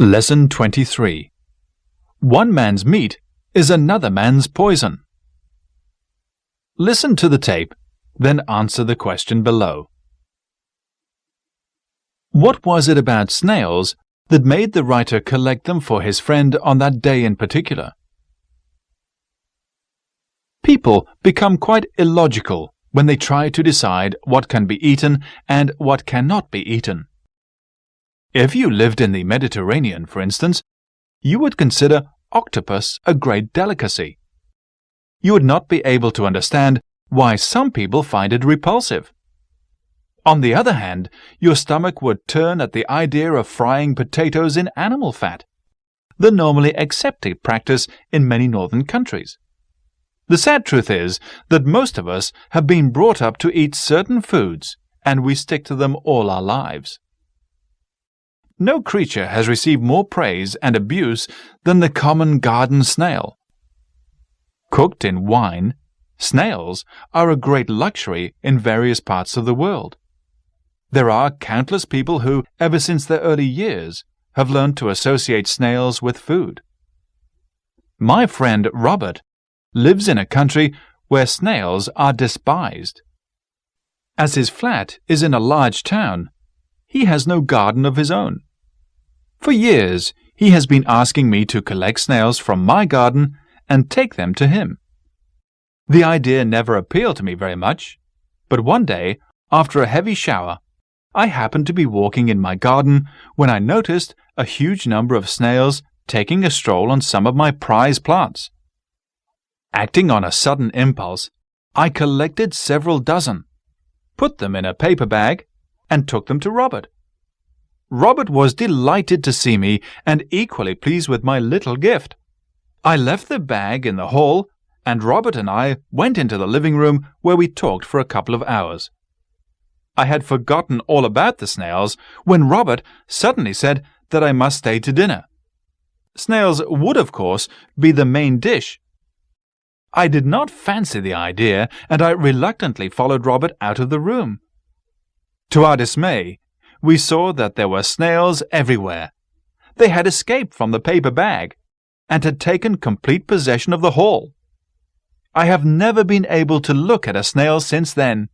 Lesson 23. One man's meat is another man's poison. Listen to the tape, then answer the question below. What was it about snails that made the writer collect them for his friend on that day in particular? People become quite illogical when they try to decide what can be eaten and what cannot be eaten. If you lived in the Mediterranean, for instance, you would consider octopus a great delicacy. You would not be able to understand why some people find it repulsive. On the other hand, your stomach would turn at the idea of frying potatoes in animal fat, the normally accepted practice in many northern countries. The sad truth is that most of us have been brought up to eat certain foods, and we stick to them all our lives. No creature has received more praise and abuse than the common garden snail. Cooked in wine, snails are a great luxury in various parts of the world. There are countless people who, ever since their early years, have learned to associate snails with food. My friend Robert lives in a country where snails are despised. As his flat is in a large town, he has no garden of his own. For years, he has been asking me to collect snails from my garden and take them to him. The idea never appealed to me very much, but one day, after a heavy shower, I happened to be walking in my garden when I noticed a huge number of snails taking a stroll on some of my prize plants. Acting on a sudden impulse, I collected several dozen, put them in a paper bag, and took them to Robert. Robert was delighted to see me and equally pleased with my little gift. I left the bag in the hall, and Robert and I went into the living room where we talked for a couple of hours. I had forgotten all about the snails when Robert suddenly said that I must stay to dinner. Snails would, of course, be the main dish. I did not fancy the idea, and I reluctantly followed Robert out of the room. To our dismay, we saw that there were snails everywhere. They had escaped from the paper bag and had taken complete possession of the hall. I have never been able to look at a snail since then.